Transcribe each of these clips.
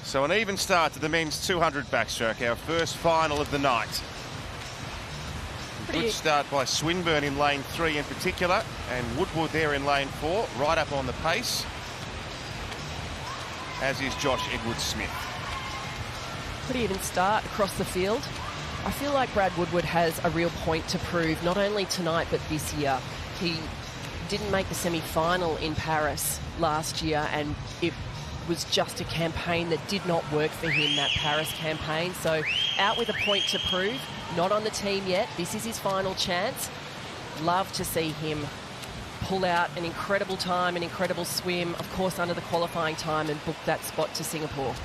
So an even start to the men's 200 backstroke, our first final of the night. Good start by Swinburne in lane 3 in particular, and Woodward there in lane 4, right up on the pace, as is Josh Edwards-Smith. Pretty even start across the field. I feel like Brad Woodward has a real point to prove, not only tonight but this year. He didn't make the semi-final in Paris last year, and it was just a campaign that did not work for him, that Paris campaign. So out with a point to prove, not on the team yet. This is his final chance. Love to see him pull out an incredible time, an incredible swim, of course under the qualifying time, and book that spot to Singapore.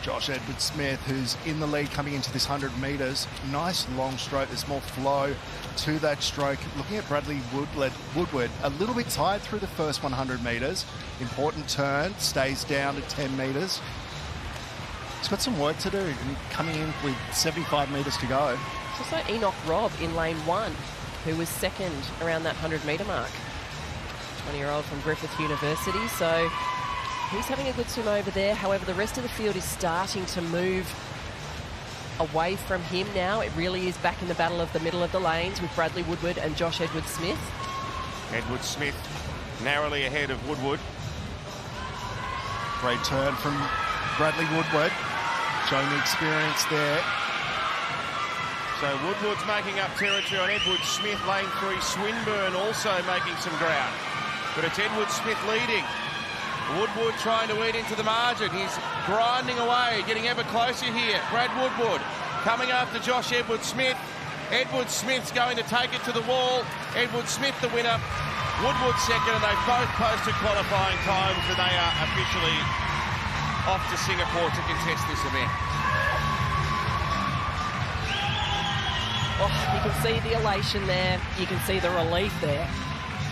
Josh Edwards-Smith, who's in the lead coming into this 100 metres. Nice long stroke. There's more flow to that stroke. Looking at Bradley Woodward, a little bit tired through the first 100 metres. Important turn, stays down to 10 metres. He's got some work to do, and coming in with 75 metres to go. It's also Enoch Robb in lane 1, who was second around that 100-metre mark. 20-year-old from Griffith University, so he's having a good swim over there. However, the rest of the field is starting to move away from him now. It really is back in the battle of the middle of the lanes with Bradley Woodward and Josh Edwards-Smith. Edwards-Smith narrowly ahead of Woodward. Great turn from Bradley Woodward, showing the experience there. So Woodward's making up territory on Edwards-Smith. Lane 3, Swinburne also making some ground. But it's Edwards-Smith leading. Woodward trying to eat into the margin. He's grinding away, getting ever closer here. Brad Woodward coming after Josh Edwards-Smith. Edwards-Smith's going to take it to the wall. Edwards-Smith the winner. Woodward second, and they've both posted qualifying times, and they are officially off to Singapore to contest this event. Oh, you can see the elation there. You can see the relief there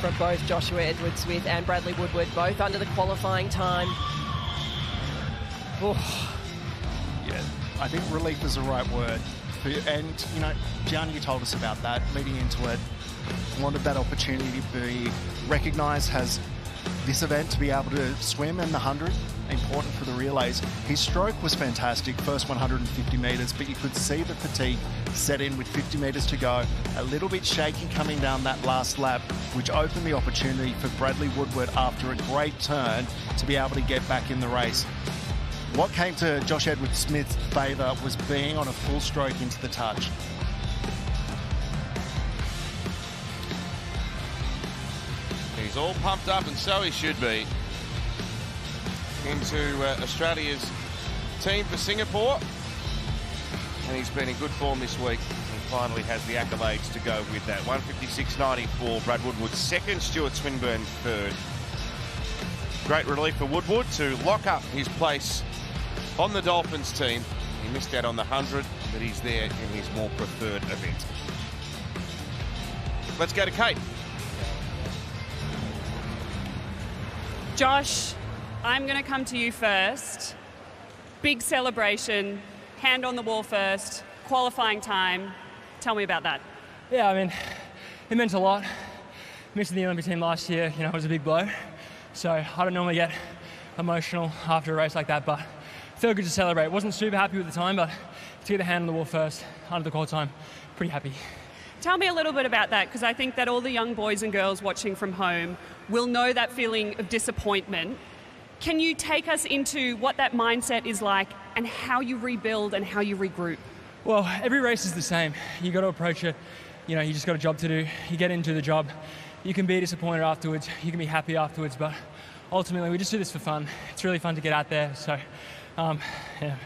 from both Joshua Edwards-Smith and Bradley Woodward, both under the qualifying time. Oh. Yeah, I think relief is the right word. And, you know, Gianni, you told us about that leading into it. Wanted that opportunity to be recognised as this event, to be able to swim in the 100, important for the relays. His stroke was fantastic, first 150 metres, but you could see the fatigue set in with 50 metres to go. A little bit shaky coming down that last lap, which opened the opportunity for Bradley Woodward after a great turn to be able to get back in the race. What came to Josh Edwards-Smith's favour was being on a full stroke into the touch. He's all pumped up, and so he should be, into Australia's team for Singapore. And he's been in good form this week. He finally has the accolades to go with that. 156.94, Brad Woodward second, Stuart Swinburne third. Great relief for Woodward to lock up his place on the Dolphins team. He missed out on the 100, but he's there in his more preferred event. Let's go to Kate. Josh, I'm going to come to you first. Big celebration, hand on the wall first, qualifying time. Tell me about that. Yeah, I mean, it meant a lot. Missing the Olympic team last year, you know, was a big blow. So I don't normally get emotional after a race like that, but it felt good to celebrate. Wasn't super happy with the time, but to get the hand on the wall first, under the qual time, pretty happy. Tell me a little bit about that, because I think that all the young boys and girls watching from home will know that feeling of disappointment. Can you take us into what that mindset is like and how you rebuild and how you regroup? Well, every race is the same. You got to approach it. You know, you just got a job to do. You get into the job. You can be disappointed afterwards. You can be happy afterwards. But ultimately, we just do this for fun. It's really fun to get out there. So, yeah,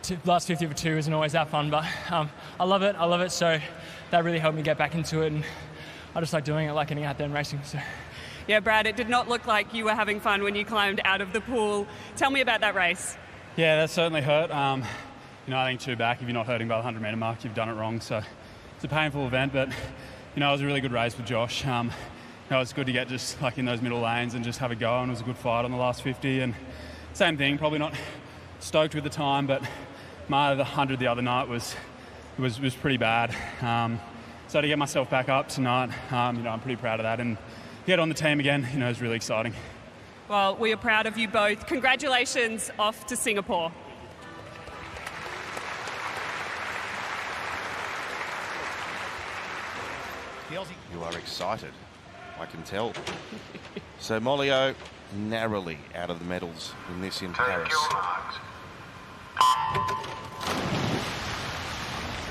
the last 50 for 2 isn't always that fun, but I love it. I love it. So that really helped me get back into it, and I just like doing it, like getting out there and racing. So. Yeah, Brad, it did not look like you were having fun when you climbed out of the pool. Tell me about that race. Yeah, that certainly hurt. You know, I think 2 back, if you're not hurting by the 100-metre mark, you've done it wrong. So it's a painful event, but, you know, it was a really good race with Josh. You know, it's good to get just like in those middle lanes and just have a go, and it was a good fight on the last 50. And same thing, probably not stoked with the time, but the 100 the other night was pretty bad. So to get myself back up tonight, you know, I'm pretty proud of that, and get on the team again, you know, is really exciting. Well, we are proud of you both. Congratulations, off to Singapore. You are excited, I can tell. So Molly-O narrowly out of the medals in this in Paris.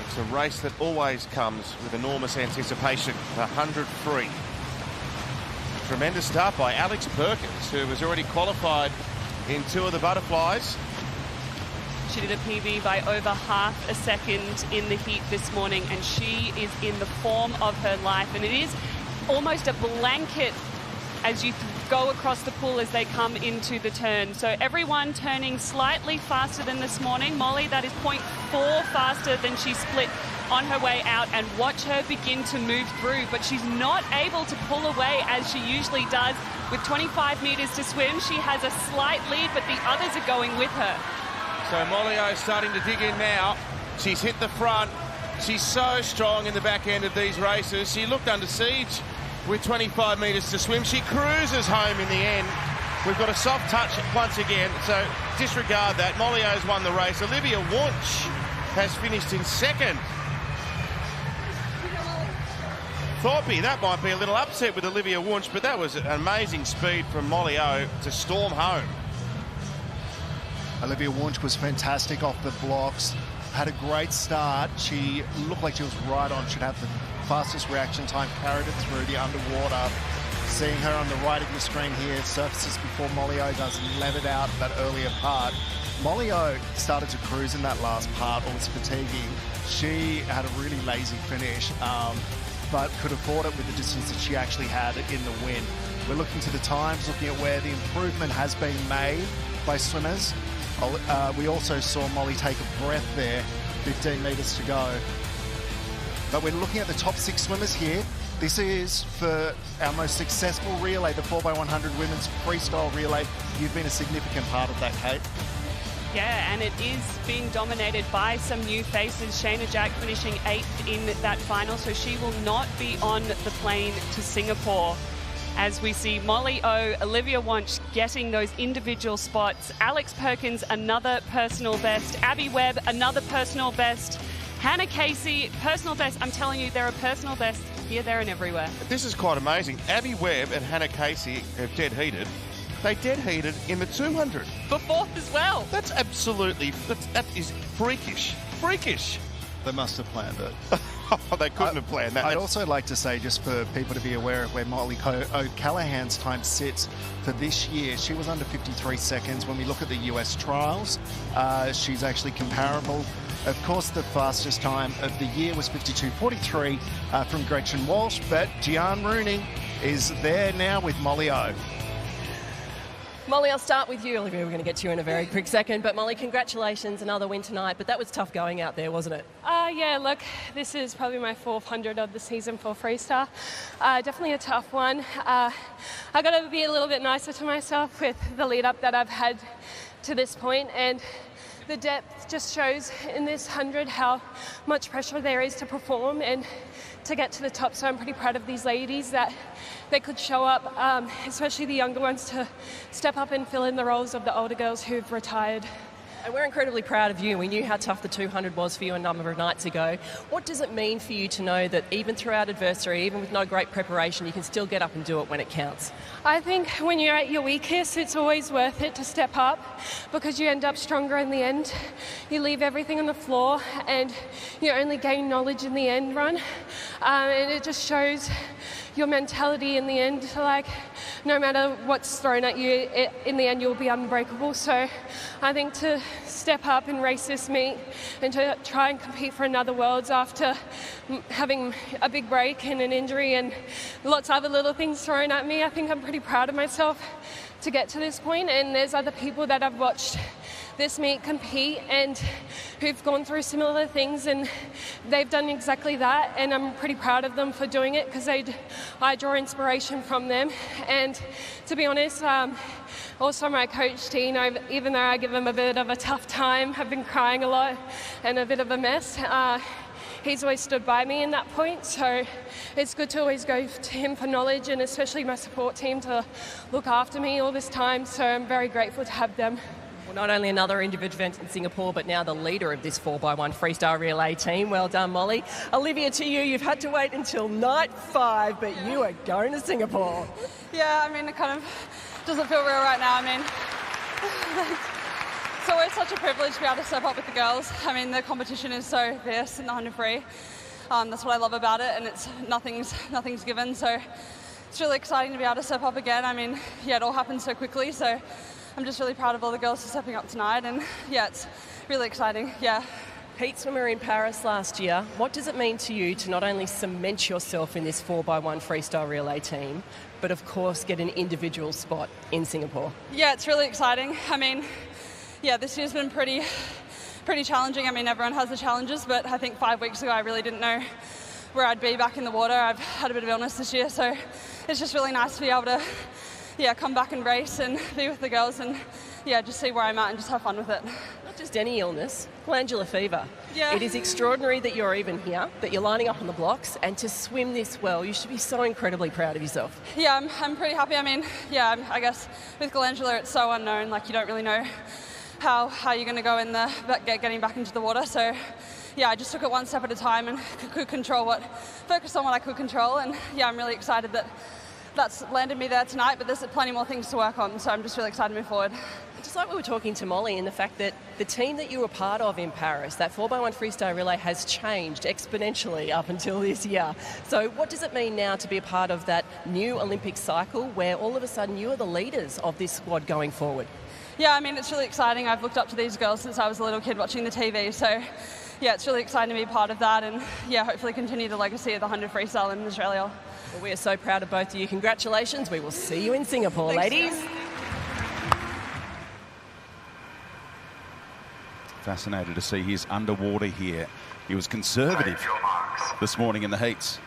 It's a race that always comes with enormous anticipation. The 100 free. Tremendous start by Alex Perkins, who has already qualified in 2 of the butterflies. She did a PB by over half a second in the heat this morning, and she is in the form of her life. And it is almost a blanket as you go across the pool as they come into the turn. So everyone turning slightly faster than this morning. Molly, that is 0.4 faster than she split on her way out, and watch her begin to move through. But she's not able to pull away as she usually does. With 25 metres to swim, she has a slight lead, but the others are going with her. So Molly-O starting to dig in now. She's hit the front. She's so strong in the back end of these races. She looked under siege with 25 metres to swim. She cruises home in the end. We've got a soft touch once again, so disregard that. Molly-O's won the race. Olivia Wunsch has finished in second. Thorpe, that might be a little upset with Olivia Wunsch, but that was an amazing speed from Molly-O to storm home. Olivia Wunsch was fantastic off the blocks, had a great start. She looked like she was right on. She'd have the fastest reaction time, carried it through the underwater. Seeing her on the right of your screen here, surfaces before Molly-O does levered out that earlier part. Molly-O started to cruise in that last part, or was fatiguing. She had a really lazy finish, but could afford it with the distance that she actually had in the win. We're looking to the times, looking at where the improvement has been made by swimmers. We also saw Molly take a breath there, 15 metres to go. But we're looking at the top 6 swimmers here. This is for our most successful relay, the 4x100 women's freestyle relay. You've been a significant part of that, Kate. Yeah, and it is being dominated by some new faces. Shayna Jack finishing 8th in that final, so she will not be on the plane to Singapore. As we see Molly-O, Olivia Wunsch getting those individual spots. Alex Perkins, another personal best. Abby Webb, another personal best. Hannah Casey, personal best. I'm telling you, there are personal bests here, there, and everywhere. This is quite amazing. Abby Webb and Hannah Casey have dead heated. They dead heated in the 200. For 4th as well. That's absolutely, that is freakish. Freakish. They must have planned it. They couldn't have planned that. I'd also like to say, just for people to be aware of where Molly O'Callaghan's time sits for this year, she was under 53 seconds. When we look at the US trials, she's actually comparable. Of course, the fastest time of the year was 52.43 from Gretchen Walsh, but Gian Rooney is there now with Molly-O. Molly, I'll start with you. Olivia, we're going to get to you in a very quick second. But Molly, congratulations, another win tonight. But that was tough going out there, wasn't it? Yeah, look, this is probably my 400 of the season for freestyle. Definitely a tough one. I got to be a little bit nicer to myself with the lead up that I've had to this point, and the depth just shows in this 100 how much pressure there is to perform and to get to the top. So I'm pretty proud of these ladies that they could show up, especially the younger ones, to step up and fill in the roles of the older girls who've retired. And we're incredibly proud of you. We knew how tough the 200 was for you a number of nights ago. What does it mean for you to know that even throughout adversity, even with no great preparation, you can still get up and do it when it counts? I think when you're at your weakest, it's always worth it to step up because you end up stronger in the end. You leave everything on the floor and you only gain knowledge in the end run. And it just shows your mentality in the end. Like, no matter what's thrown at you, in the end you'll be unbreakable. So I think to step up and race this meet and to try and compete for another Worlds after having a big break and an injury and lots of other little things thrown at me, I think I'm pretty proud of myself to get to this point. And there's other people that I've watched this meet compete and who've gone through similar things, and they've done exactly that, and I'm pretty proud of them for doing it because I draw inspiration from them. And to be honest, also my coach Dean, even though I give him a bit of a tough time, I've been crying a lot and a bit of a mess, he's always stood by me in that point. So it's good to always go to him for knowledge, and especially my support team to look after me all this time. So I'm very grateful to have them. Well, not only another individual event in Singapore, but now the leader of this 4x1 freestyle relay team. Well done, Molly. Olivia, to you, you've had to wait until night 5, but you are going to Singapore. Yeah, I mean, it kind of doesn't feel real right now. I mean, it's always such a privilege to be able to step up with the girls. I mean, the competition is so fierce in the 100 free. That's what I love about it, and it's nothing's given. So it's really exciting to be able to step up again. I mean, yeah, it all happened so quickly. So I'm just really proud of all the girls for stepping up tonight, and yeah, it's really exciting. Yeah. Heat swimmer in Paris last year. What does it mean to you to not only cement yourself in this 4x1 freestyle relay team, but of course get an individual spot in Singapore? Yeah, it's really exciting. I mean, yeah, this year's been pretty challenging. I mean, everyone has the challenges, but I think 5 weeks ago I really didn't know where I'd be back in the water. I've had a bit of illness this year, so it's just really nice to be able to come back and race and be with the girls and just see where I'm at and just have fun with it. Not just any illness, glandular fever. Yeah. It is extraordinary that you're even here, that you're lining up on the blocks, and to swim this well, you should be so incredibly proud of yourself. Yeah, I'm pretty happy. I mean, I guess with glandular it's so unknown, like you don't really know how you're going to go in getting back into the water. So yeah, I just took it one step at a time and could focus on what I could control, and yeah, I'm really excited that's landed me there tonight, but there's plenty more things to work on, so I'm just really excited to move forward. Just like we were talking to Molly, in the fact that the team that you were part of in Paris, that 4x1 freestyle relay, has changed exponentially up until this year. So what does it mean now to be a part of that new Olympic cycle where all of a sudden you are the leaders of this squad going forward? Yeah, I mean, it's really exciting. I've looked up to these girls since I was a little kid watching the TV, so yeah, it's really exciting to be part of that, and yeah, hopefully continue the legacy of the 100 freestyle in Australia. Well, we are so proud of both of you. Congratulations. We will see you in Singapore, Thanks, ladies. guys. Fascinated to see his underwater here. He was conservative this morning in the heats.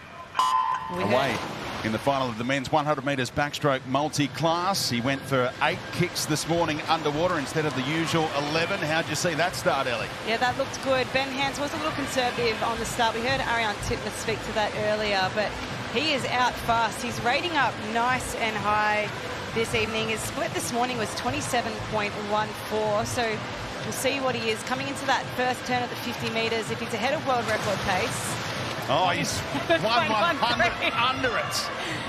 Away in the final of the men's 100 metres backstroke multi-class. He went for 8 kicks this morning underwater instead of the usual 11. How'd you see that start, Ellie? Yeah, that looked good. Ben Hans was a little conservative on the start. We heard Ariane Titmuss speak to that earlier, but he is out fast. He's rating up nice and high this evening. His split this morning was 27.14, so we'll see what he is coming into that first turn at the 50 metres. If he's ahead of world record pace. Oh, he's 1/100 under it.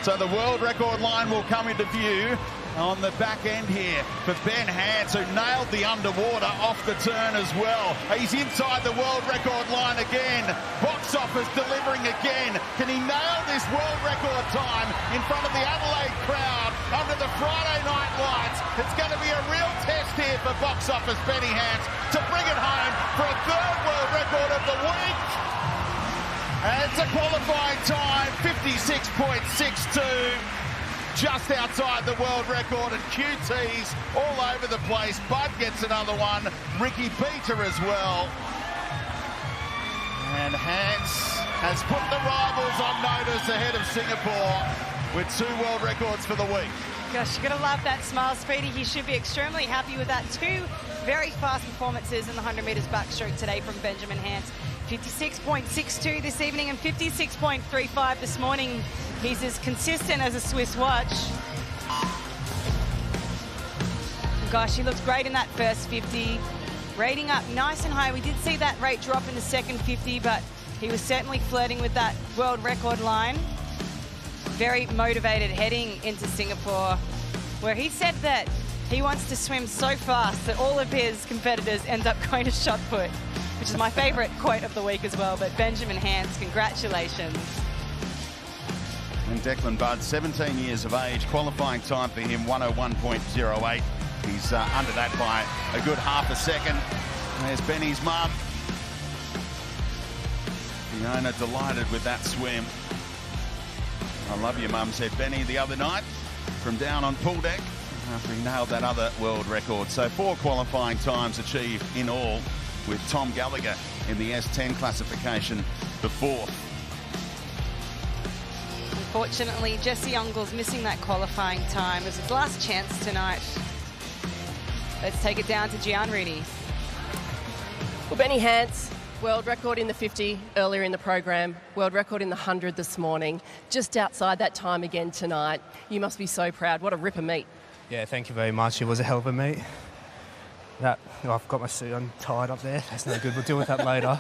So the world record line will come into view on the back end here for Ben Hans, who nailed the underwater off the turn as well. He's inside the world record line again. Box office delivering again. Can he nail this world record time in front of the Adelaide crowd under the Friday night lights? It's going to be a real test here for box office Benny Hans to bring it home for a third world record of the week. And it's a qualifying time, 56.62. Just outside the world record, and QT's all over the place. Bud gets another one. Ricky Peter as well. And Hans has put the rivals on notice ahead of Singapore with 2 world records for the week. Gosh, you're going to love that smile, Speedy. He should be extremely happy with that. 2 very fast performances in the 100 metres backstroke today from Benjamin Hans. 56.62 this evening and 56.35 this morning. He's as consistent as a Swiss watch. Gosh, he looks great in that first 50. Rating up nice and high. We did see that rate drop in the second 50, but he was certainly flirting with that world record line. Very motivated heading into Singapore, where he said that he wants to swim so fast that all of his competitors end up going to shot put, which is my favourite quote of the week as well. But Benjamin Hans, congratulations. And Declan Budd, 17 years of age, qualifying time for him, 101.08. He's under that by a good half a second. There's Benny's mum. Fiona delighted with that swim. I love you, mum, said Benny the other night from down on pool deck after he nailed that other world record. So 4 qualifying times achieved in all, with Tom Gallagher in the S10 classification, the 4th. Unfortunately, Jesse Ungle's missing that qualifying time. It was his last chance tonight. Let's take it down to Gian Rooney. Well, Benny Hans, World record in the 50 earlier in the program, world record in the 100 this morning, just outside that time again tonight. You must be so proud. What a ripper meet. Yeah, thank you very much. It was a hell of a meet. I've got my suit untied up there. That's no good. We'll deal with that later.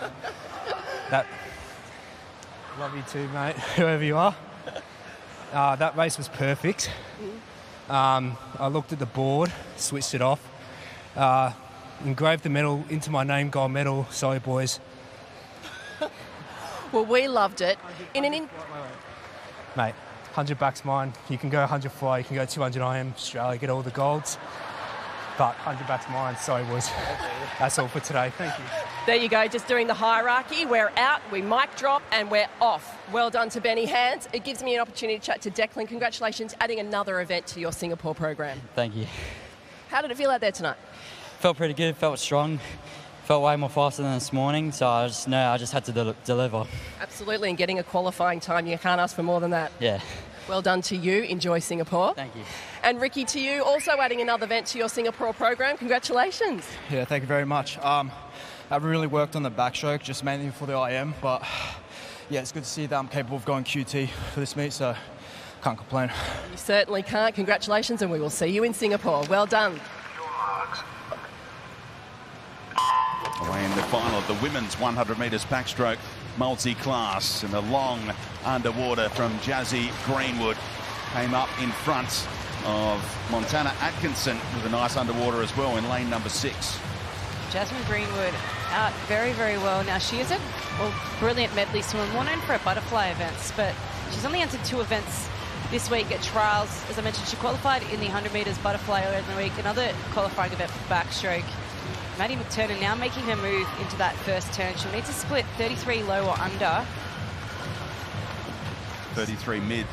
Love you too, mate, whoever you are. That race was perfect. I looked at the board, switched it off, engraved the medal into my name, gold medal. Sorry, boys. Well, we loved it. Mate, $100 mine. You can go 100 fly, you can go 200 IM, Australia, get all the golds. But $100 mine. Sorry, boys. That's all for today. Thank you. There you go, just doing the hierarchy. We're out, we mic drop, and we're off. Well done to Benny Hands. It gives me an opportunity to chat to Declan. Congratulations, adding another event to your Singapore program. Thank you. How did it feel out there tonight? Felt pretty good, felt strong, felt way more faster than this morning, so I just had to deliver. Absolutely, and getting a qualifying time, you can't ask for more than that. Yeah. Well done to you. Enjoy Singapore. Thank you. And Ricky, to you, also adding another event to your Singapore program. Congratulations. Yeah, thank you very much. I've really worked on the backstroke, just mainly for the IM, but yeah, it's good to see that I'm capable of going QT for this meet, so can't complain. You certainly can't. Congratulations, and we will see you in Singapore. Well done. Away in the final of the women's 100 metres backstroke multi-class, and the long underwater from Jazzy Greenwood came up in front of Montana Atkinson with a nice underwater as well in lane number 6. Jasmine Greenwood out very, very well. Now, she is a brilliant medley swimmer, more known for her butterfly events, but she's only entered 2 events this week at trials. As I mentioned, she qualified in the 100 metres butterfly earlier in the week, another qualifying event for backstroke. Maddie McTurnan now making her move into that first turn. She'll need to split 33 low or under. 33 mid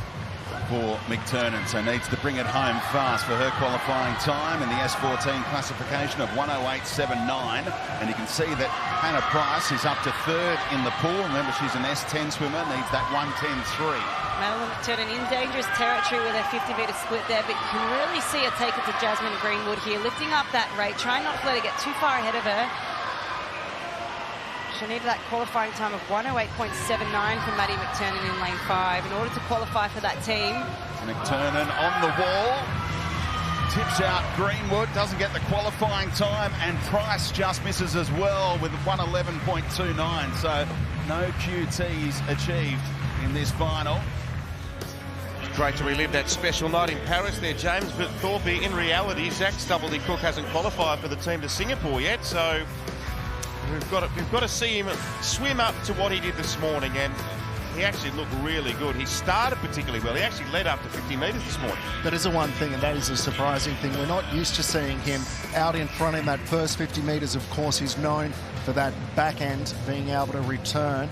for McTurnan, so needs to bring it home fast for her qualifying time in the S14 classification of 108.79. And you can see that Hannah Price is up to 3rd in the pool. Remember, she's an S10 swimmer, needs that 110.3. Madeline McTurnan in dangerous territory with her 50-metre split there, but you can really see her take it to Jasmine Greenwood here, lifting up that rate, trying not to let her get too far ahead of her. She'll need that qualifying time of 108.79 for Maddie McTurnan in lane 5 in order to qualify for that team. McTurnan on the wall, tips out Greenwood, doesn't get the qualifying time, and Price just misses as well with 111.29, so no QTs achieved in this final. Great to relive that special night in Paris there, James, but Thorpe, in reality, Zach Stubblety-Cook hasn't qualified for the team to Singapore yet, so we've got to see him swim up to what he did this morning, and he actually looked really good. He started particularly well. He actually led up to 50 metres this morning. That is the one thing, and that is a surprising thing. We're not used to seeing him out in front in that first 50 metres. Of course, he's known for that back end, being able to return.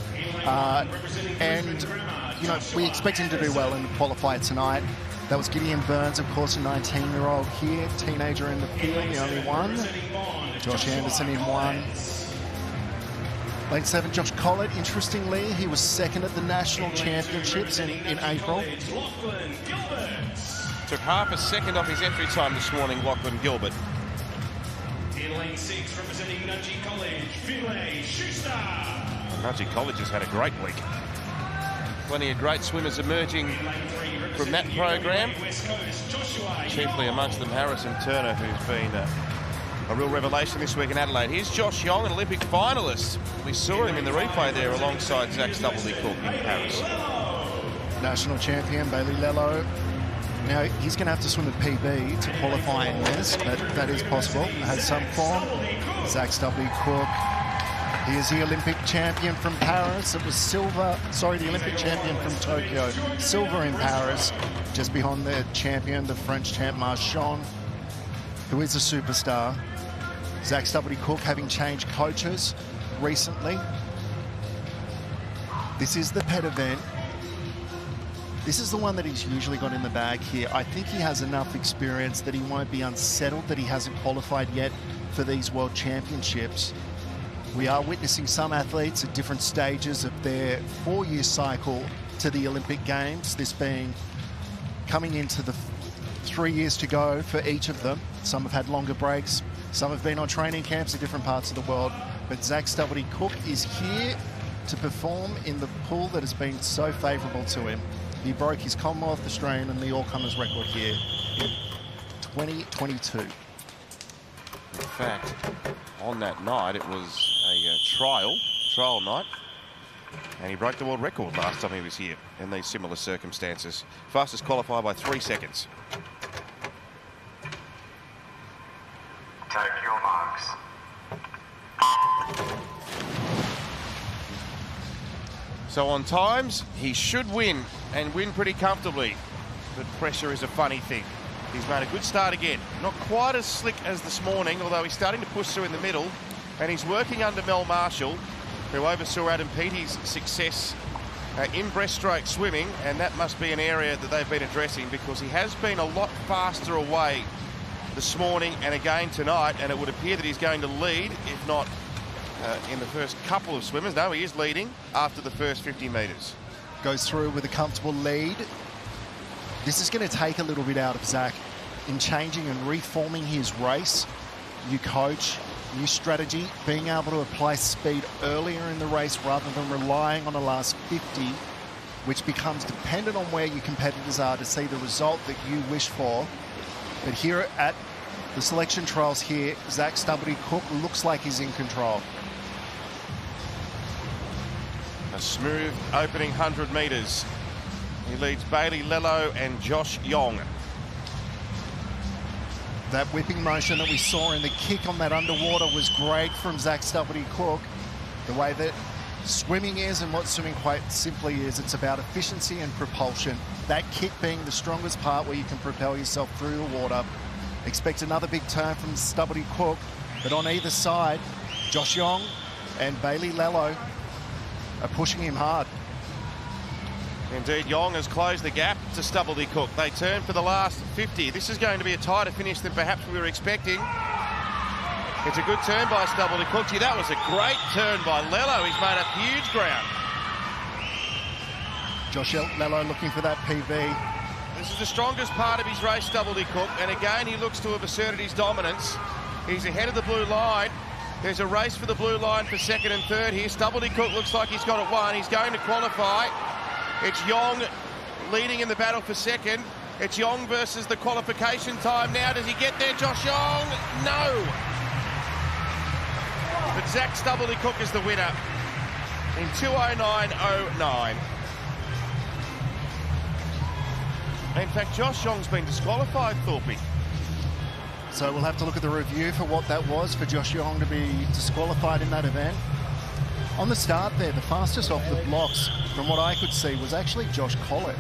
And, you know, we expect him to do well and qualify tonight. That was Gideon Burns, of course, a 19-year-old here, teenager in the field, the only one. Josh Anderson in 1. Lane 7, Josh Collett, interestingly, he was 2nd at the National Championships in April. Took half a second off his entry time this morning, Lachlan Gilbert. In lane 6, representing Nudgee College, Finlay Schuster. Nudgee College has had a great week. Plenty of great swimmers emerging from that program. Chiefly amongst them Harrison Turner, who's been a real revelation this week in Adelaide. Here's Josh Yong, an Olympic finalist. We saw him in the replay there alongside Zach Stubblety-Cook in Paris. National champion Bailey Lello. Now, he's going to have to swim a PB to qualify in this, but that is possible. Has some form. Zach Stubblety-Cook. He is the Olympic champion from Paris. It was silver, sorry, the Olympic champion from Tokyo. Silver in Paris, just behind the champion, the French champ Marchand, who is a superstar. Zach Stubblety-Cook having changed coaches recently. This is the pet event. This is the one that he's usually got in the bag here. I think he has enough experience that he won't be unsettled that he hasn't qualified yet for these World Championships. We are witnessing some athletes at different stages of their 4-year cycle to the Olympic Games, this being coming into the 3 years to go for each of them. Some have had longer breaks, some have been on training camps in different parts of the world, But Zach Stubblety-Cook is here to perform in the pool that has been so favourable to him. He broke his Commonwealth, Australian and the all-comers record here in 2022. In fact, on that night, it was a trial night, and he broke the world record last time he was here in these similar circumstances. Fastest qualifier by 3 seconds. Take your marks. So on times, he should win, and win pretty comfortably. But pressure is a funny thing. He's made a good start again. Not quite as slick as this morning, although he's starting to push through in the middle. And he's working under Mel Marshall, who oversaw Adam Peaty's success in breaststroke swimming, and that must be an area that they've been addressing, because he has been a lot faster away this morning and again tonight, and it would appear that he's going to lead, if not in the first couple of swimmers. No, he is leading after the first 50 metres. Goes through with a comfortable lead. This is going to take a little bit out of Zach in changing and reforming his race. New coach, new strategy, being able to apply speed earlier in the race rather than relying on the last 50, which becomes dependent on where your competitors are to see the result that you wish for. But here at the selection trials here, Zach Stubblety-Cook looks like he's in control. A smooth opening 100 metres. He leads Bailey Lello and Josh Yong. That whipping motion that we saw in the kick on that underwater was great from Zach Stubblety-Cook. The way that swimming is, and what swimming quite simply is, it's about efficiency and propulsion. That kick being the strongest part where you can propel yourself through the water. Expect another big turn from Stubblety-Cook, but on either side, Josh Yong and Bailey Lello are pushing him hard. Indeed, Yong has closed the gap to Stubblety-Cook. They turn for the last 50. This is going to be a tighter finish than perhaps we were expecting. It's a good turn by Stubblety-Cook. Gee, that was a great turn by Lello. He's made up huge ground. Josh Lello looking for that PB. This is the strongest part of his race, Stubblety-Cook, and again he looks to have asserted his dominance. He's ahead of the blue line. There's a race for the blue line for second and third here. Stubblety-Cook looks like he's got it won. He's going to qualify. It's Yong leading in the battle for second. It's Yong versus the qualification time now. Does he get there, Josh Yong? No. But Zach Stubblety-Cook is the winner in 2:09.09. In fact, Josh Yong's been disqualified, Thorpe. So we'll have to look at the review for what that was for Josh Yong to be disqualified in that event. On the start there, the fastest off the blocks, from what I could see, was actually Josh Collett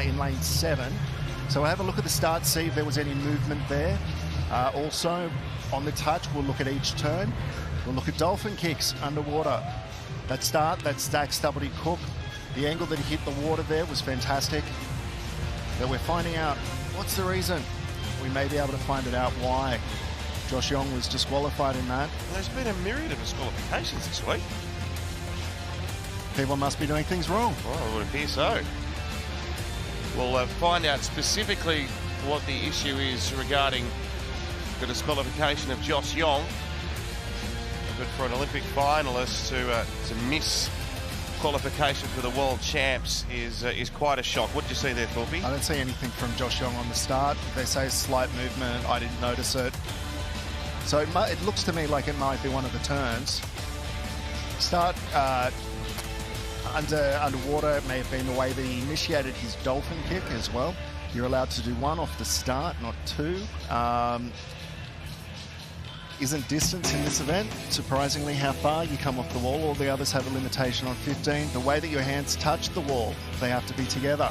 in lane 7. So we'll have a look at the start, see if there was any movement there. Also, on the touch, we'll look at each turn. We'll look at dolphin kicks underwater. That start, that's Zach Stubblety-Cook. The angle that he hit the water there was fantastic. But we're finding out what's the reason. We may be able to find it out why Josh Yong was disqualified in that. There's been a myriad of disqualifications this week. People must be doing things wrong. Well, it would appear so. We'll find out specifically what the issue is regarding the disqualification of Josh Yong. But for an Olympic finalist to miss qualification for the world champs is quite a shock. What did you see there, Thorpe? I don't see anything from Josh Yong on the start. They say slight movement. I didn't notice it. So it looks to me like it might be one of the turns. Start underwater. It may have been the way that he initiated his dolphin kick as well. You're allowed to do one off the start, not two. Isn't distance in this event, surprisingly, how far you come off the wall. All the others have a limitation on 15. The way that your hands touch the wall, they have to be together.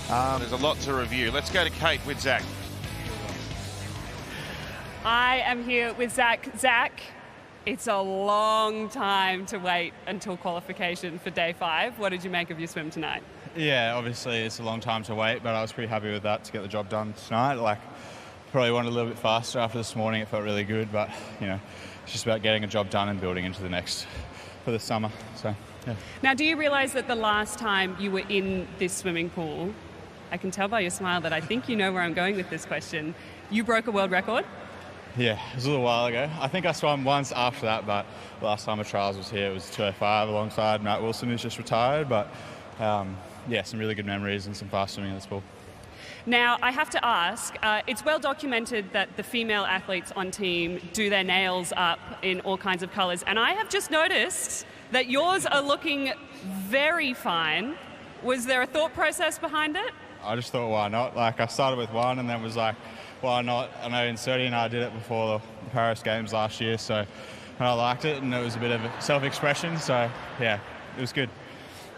There's a lot to review. Let's go to Kate with Zach. I am here with Zach. Zach, it's a long time to wait until qualification for day 5. What did you make of your swim tonight? Yeah, obviously it's a long time to wait, but I was pretty happy with that to get the job done tonight. Probably wanted a little bit faster after this morning. It felt really good, but it's just about getting a job done and building into the next for the summer. So yeah. Now, do you realise that the last time you were in this swimming pool, I can tell by your smile that I think you know where I'm going with this question, you broke a world record? Yeah, it was a little while ago. I think I swam once after that, but last time the trials was here, it was 2:05 alongside Matt Wilson, who's just retired. But yeah, some really good memories and some fast swimming in this pool. Now, I have to ask, it's well documented that the female athletes on team do their nails up in all kinds of colours, and I have just noticed that yours are looking very fine. Was there a thought process behind it? I just thought, why not? Like, I started with one and then was like, why not? I know Inserti and I did it before the Paris Games last year, so and I liked it, and it was a bit of a self-expression, so yeah, it was good.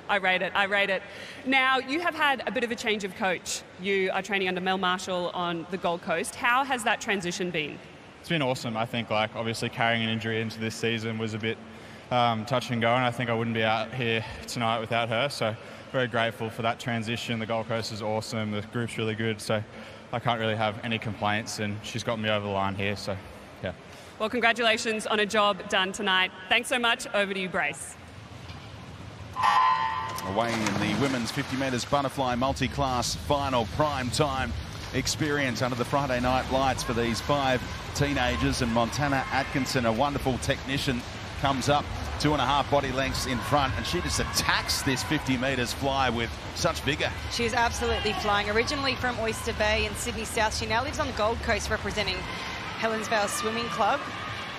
I rate it. Now, you have had a bit of a change of coach. You are training under Mel Marshall on the Gold Coast. How has that transition been? It's been awesome. I think, like, obviously carrying an injury into this season was a bit touch and go, and I think I wouldn't be out here tonight without her, so very grateful for that transition. The Gold Coast is awesome. The group's really good, so I can't really have any complaints, and she's got me over the line here, so yeah. Well, congratulations on a job done tonight. Thanks so much. Over to you, Brace. Away in the women's 50 metres butterfly multi-class final prime time experience under the Friday night lights for these 5 teenagers, and Montana Atkinson, a wonderful technician, comes up 2.5 body lengths in front, and she just attacks this 50 metres fly with such vigour. She's absolutely flying. Originally from Oyster Bay in Sydney South, she now lives on the Gold Coast representing Helensvale Swimming Club.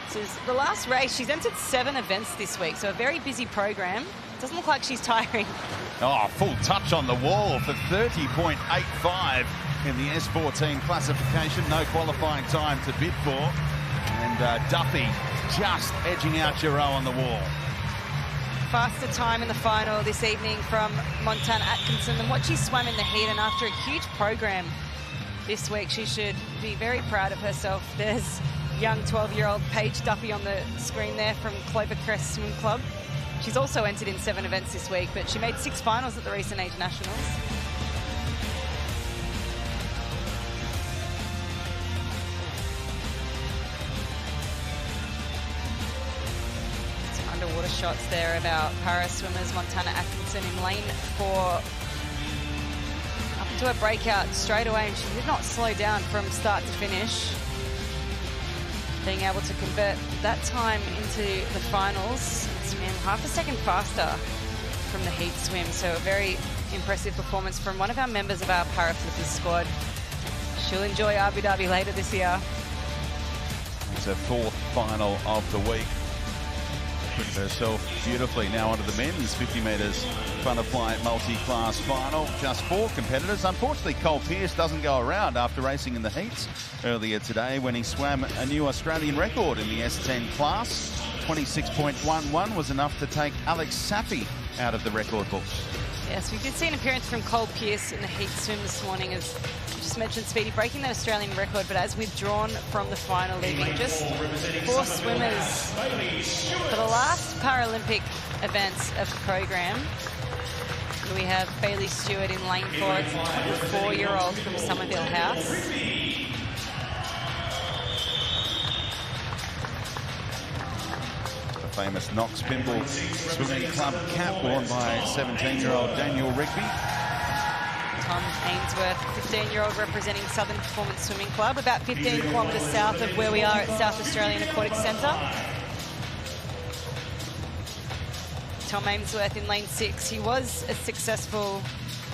This is the last race. She's entered 7 events this week, so a very busy program. Doesn't look like she's tiring. Oh, full touch on the wall for 30.85 in the S14 classification. No qualifying time to bid for. And Duffy just edging out Giroux on the wall. Faster time in the final this evening from Montana Atkinson than what she swam in the heat, and after a huge program this week, she should be very proud of herself. There's young 12-year-old Paige Duffy on the screen there from Clovercrest Swim Club. She's also entered in 7 events this week, but she made 6 finals at the recent Age Nationals. Some underwater shots there of our para swimmers. Montana Atkinson in lane 4. Up into a breakout straight away, and she did not slow down from start to finish. Being able to convert that time into the finals. Swim half a second faster from the heat swim, so a very impressive performance from one of our members of our paraflippers squad. She'll enjoy Abu Dhabi later this year. It's her 4th final of the week. Put herself beautifully now onto the men's 50 metres butterfly multi-class final. Just 4 competitors. Unfortunately, Cole Pearce doesn't go around after racing in the heats earlier today when he swam a new Australian record in the S10 class. 26.11 was enough to take Alex Safi out of the record books. Yes, we did see an appearance from Cole Pearce in the heat swim this morning, as you just mentioned, Speedy breaking that Australian record, but as withdrawn from the final, leaving just 4 swimmers for the last Paralympic events of the program. We have Bailey Stewart in lane 4. It's a 24-year-old from Somerville House. Famous Knox Pimble Swimming Club cap worn by 17-year-old Daniel Rigby. Tom Ainsworth, 15-year-old representing Southern Performance Swimming Club, about 15 kilometres south of where we are at South Australian Aquatic Centre. Tom Ainsworth in lane 6. He was a successful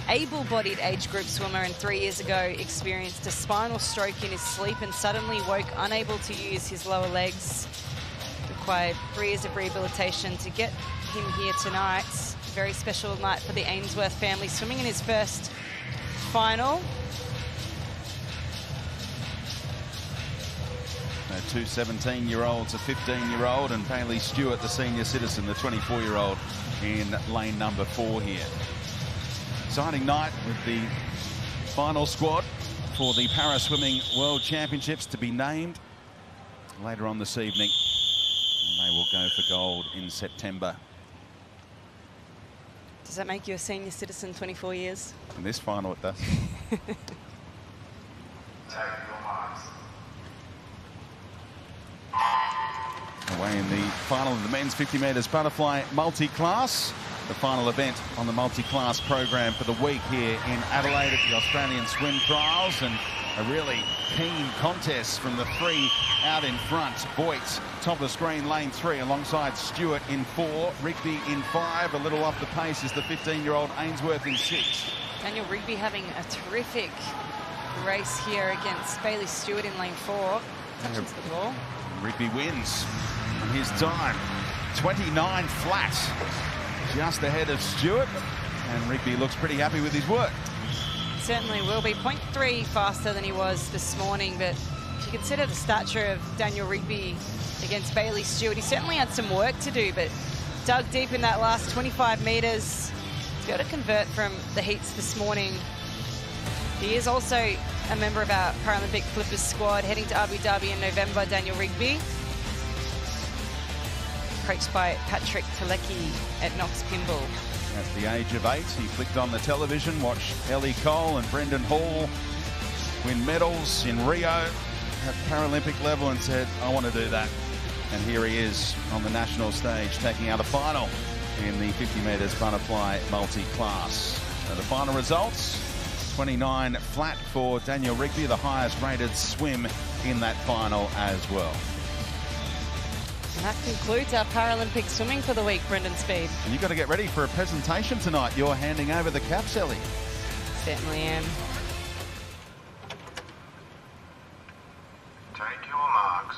able-bodied age group swimmer, and 3 years ago experienced a spinal stroke in his sleep and suddenly woke unable to use his lower legs. Required 3 years of rehabilitation to get him here tonight. Very special night for the Ainsworth family, swimming in his first final. Two 17-year-olds, a 15-year-old, and Bailey Stewart, the senior citizen, the 24-year-old, in lane number 4 here. Exciting night with the final squad for the Para Swimming World Championships to be named later on this evening. They will go for gold in September. Does that make you a senior citizen, 24 years? In this final, it does. Away in the final of the men's 50 metres butterfly multi-class. The final event on the multi-class program for the week here in Adelaide at the Australian Swim Trials. And A really keen contest from the three out in front. Voigt, top of screen, lane 3, alongside Stewart in 4, Rigby in 5. A little off the pace is the 15-year-old Ainsworth in 6. Daniel Rigby having a terrific race here against Bailey Stewart in lane 4. Touches the ball. Rigby wins on his time. 29 flat, just ahead of Stewart. And Rigby looks pretty happy with his work. Certainly will be 0.3 faster than he was this morning, but if you consider the stature of Daniel Rigby against Bailey Stewart, he certainly had some work to do, but dug deep in that last 25 metres. He's got to convert from the heats this morning. He is also a member of our Paralympic Flippers squad heading to Abu Dhabi in November, Daniel Rigby. Coached by Patrick Talecki at Knox Kimball. At the age of 8, he flicked on the television, watched Ellie Cole and Brendan Hall win medals in Rio at Paralympic level and said, I want to do that. And here he is on the national stage taking out a final in the 50 metres butterfly multi-class. So the final results, 29 flat for Daniel Rigby, the highest rated swim in that final as well. And that concludes our Paralympic swimming for the week, Brendan Speed. And you've got to get ready for a presentation tonight. You're handing over the caps, Ellie. Certainly am. Take your marks.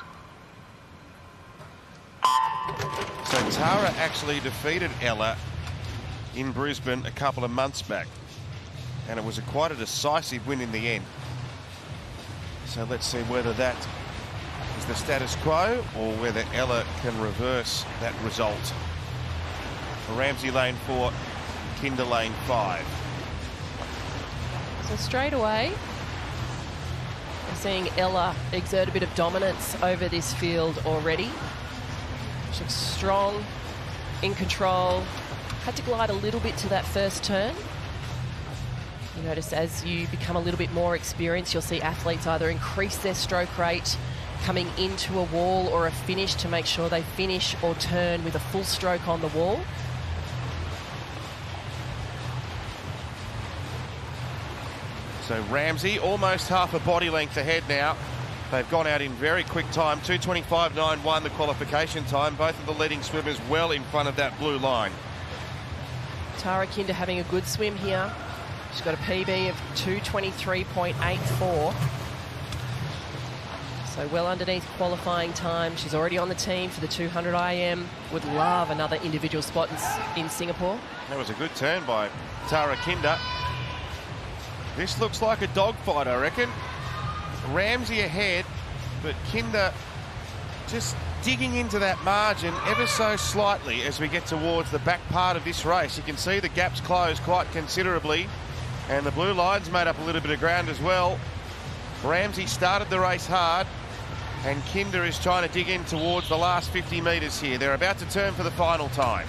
So Tara actually defeated Ella in Brisbane a couple of months back. And it was quite a decisive win in the end. So let's see whether that is the status quo or whether Ella can reverse that result. Ramsey lane 4, Kinder lane 5. So straight away, we're seeing Ella exert a bit of dominance over this field already. She looks strong, in control. Had to glide a little bit to that first turn. You notice as you become a little bit more experienced, you'll see athletes either increase their stroke rate coming into a wall or a finish to make sure they finish or turn with a full stroke on the wall. So Ramsey almost half a body length ahead now. They've gone out in very quick time. 2:25.91 the qualification time. Both of the leading swimmers well in front of that blue line. Tara Kinder having a good swim here. She's got a PB of 2:23.84. So well underneath qualifying time. She's already on the team for the 200 IM. Would love another individual spot in Singapore. That was a good turn by Tara Kinder. This looks like a dogfight, I reckon. Ramsey ahead, but Kinder just digging into that margin ever so slightly as we get towards the back part of this race. You can see the gaps closed quite considerably, and the blue line's made up a little bit of ground as well. Ramsey started the race hard, and Kinder is trying to dig in towards the last 50 metres here. They're about to turn for the final time.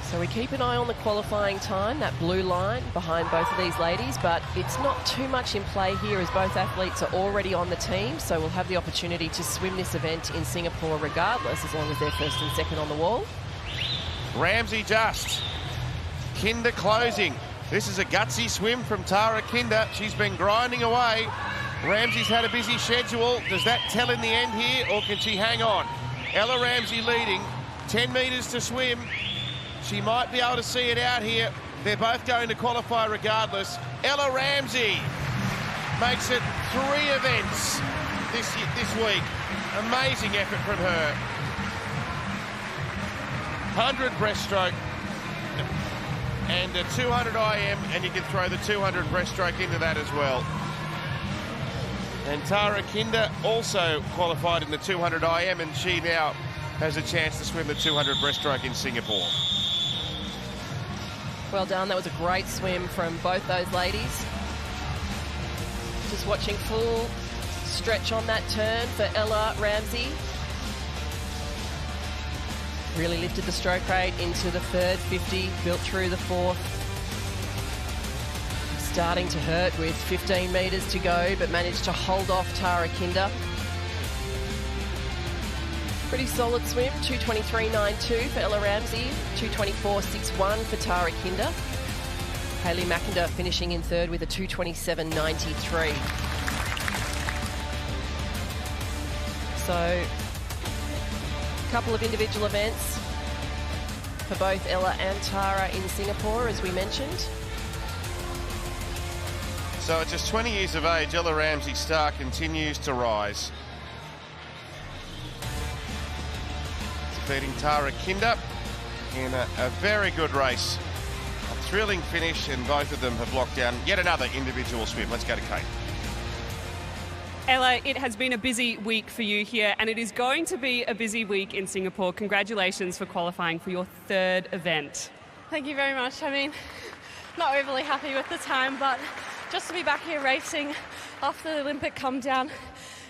So we keep an eye on the qualifying time, that blue line behind both of these ladies, but it's not too much in play here as both athletes are already on the team, so we'll have the opportunity to swim this event in Singapore regardless, as long as they're first and second on the wall. Ramsey just. Kinder closing. This is a gutsy swim from Tara Kinder. She's been grinding away. Ramsey's had a busy schedule. Does that tell in the end here, or can she hang on? Ella Ramsey leading, 10 metres to swim. She might be able to see it out here. They're both going to qualify regardless. Ella Ramsey makes it 3 events this week. Amazing effort from her. 100 breaststroke and a 200 IM, and you can throw the 200 breaststroke into that as well. And Tara Kinder also qualified in the 200 IM, and she now has a chance to swim the 200 breaststroke in Singapore. Well done. That was a great swim from both those ladies. Just watching full stretch on that turn for Ella Ramsey. Really lifted the stroke rate into the third 50, built through the fourth. Starting to hurt with 15 metres to go, but managed to hold off Tara Kinder. Pretty solid swim, 2:23.92 for Ella Ramsey, 2:24.61 for Tara Kinder. Hayley Mackinder finishing in third with a 2:27.93. So, a couple of individual events for both Ella and Tara in Singapore, as we mentioned. So at just 20 years of age, Ella Ramsey-Starr continues to rise. Defeating Tara Kinder in a very good race. A thrilling finish, and both of them have locked down yet another individual swim. Let's go to Kate. Ella, it has been a busy week for you here, and it is going to be a busy week in Singapore. Congratulations for qualifying for your third event. Thank you very much. I mean, not overly happy with the time, but just to be back here racing after the Olympic come down,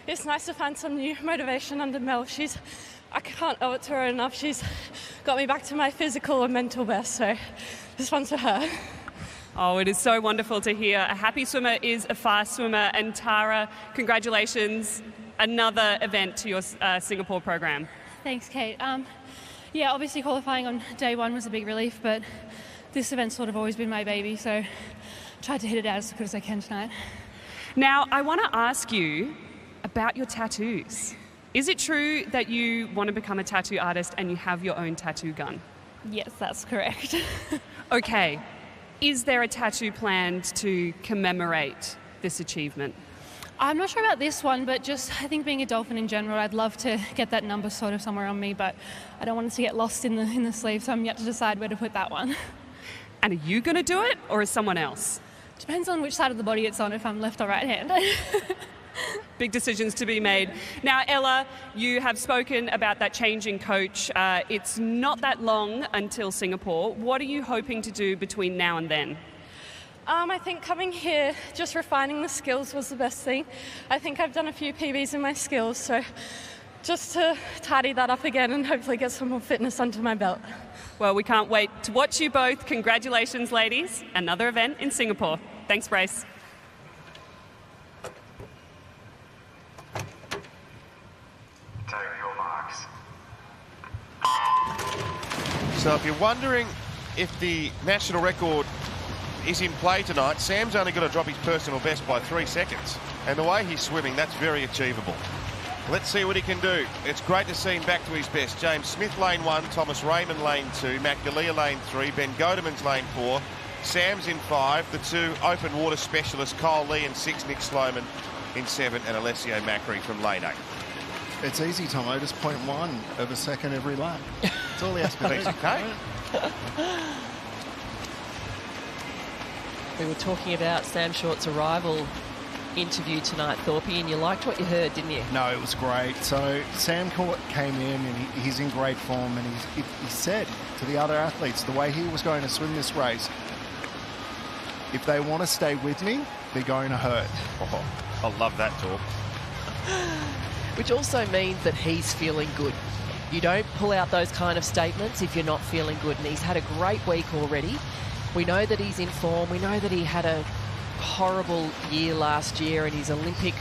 it's nice to find some new motivation under Mel. I can't owe it to her enough. She's got me back to my physical and mental best, so this one's for her. Oh, it is so wonderful to hear. A happy swimmer is a fast swimmer. And Tara, congratulations. Another event to your Singapore program. Thanks, Kate. Yeah, obviously qualifying on day one was a big relief, but this event's sort of always been my baby, so tried to hit it out as good as I can tonight. Now, I want to ask you about your tattoos. Is it true that you want to become a tattoo artist and you have your own tattoo gun? Yes, that's correct. Okay. Is there a tattoo planned to commemorate this achievement? I'm not sure about this one, but just I think being a dolphin in general, I'd love to get that number sort of somewhere on me, but I don't want it to get lost in the sleeve, so I'm yet to decide where to put that one. And are you going to do it, or is someone else? Depends on which side of the body it's on, if I'm left or right hand. Big decisions to be made. Now, Ella, you have spoken about that change in coach. It's not that long until Singapore. What are you hoping to do between now and then? I think coming here, just refining the skills was the best thing. I think I've done a few PBs in my skills, so just to tidy that up again and hopefully get some more fitness under my belt. Well, we can't wait to watch you both. Congratulations, ladies. Another event in Singapore. Thanks, Brace. So if you're wondering if the national record is in play tonight, Sam's only got to drop his personal best by 3 seconds. And the way he's swimming, that's very achievable. Let's see what he can do. It's great to see him back to his best. James Smith lane 1, Thomas Raymond lane 2, Mac Galea lane 3, Ben Godeman's lane 4, Sam's in 5, the 2 open water specialists, Kyle Lee in 6, Nick Sloman in 7, and Alessio Macri from lane 8. It's easy, Tomo. Just 0.1 of a second every lap. That's all he has to do. Okay. We were talking about Sam Short's arrival interview tonight, Thorpe, and you liked what you heard, didn't you? No, it was great. So Sam came in and he's in great form, and he said to the other athletes the way he was going to swim this race, if they want to stay with me, they're going to hurt. Oh, I love that talk. Which also means that he's feeling good. You don't pull out those kind of statements if you're not feeling good, and he's had a great week already. We know that he's in form. We know that he had a horrible year last year, and his Olympic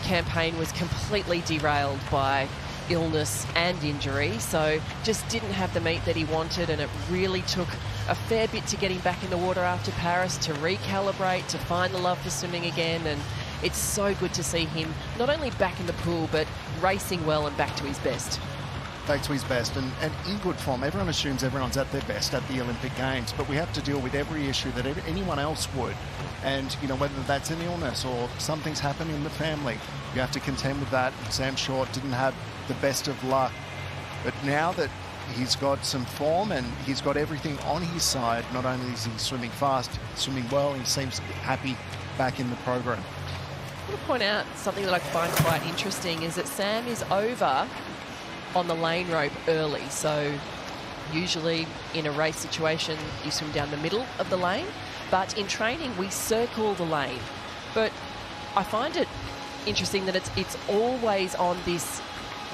campaign was completely derailed by illness and injury, so just didn't have the meet that he wanted, and it really took a fair bit to get him back in the water after Paris, to recalibrate, to find the love for swimming again, and it's so good to see him not only back in the pool, but racing well and back to his best. Back to his best and in good form. Everyone assumes everyone's at their best at the Olympic Games, but we have to deal with every issue that anyone else would. And, you know, whether that's an illness or something's happened in the family, you have to contend with that. Sam Short didn't have the best of luck. But now that he's got some form and he's got everything on his side, not only is he swimming fast, swimming well, he seems happy back in the program. I want to point out something that I find quite interesting is that Sam is over on the lane rope early. So usually in a race situation, you swim down the middle of the lane, but in training, we circle the lane. But I find it interesting that it's always on this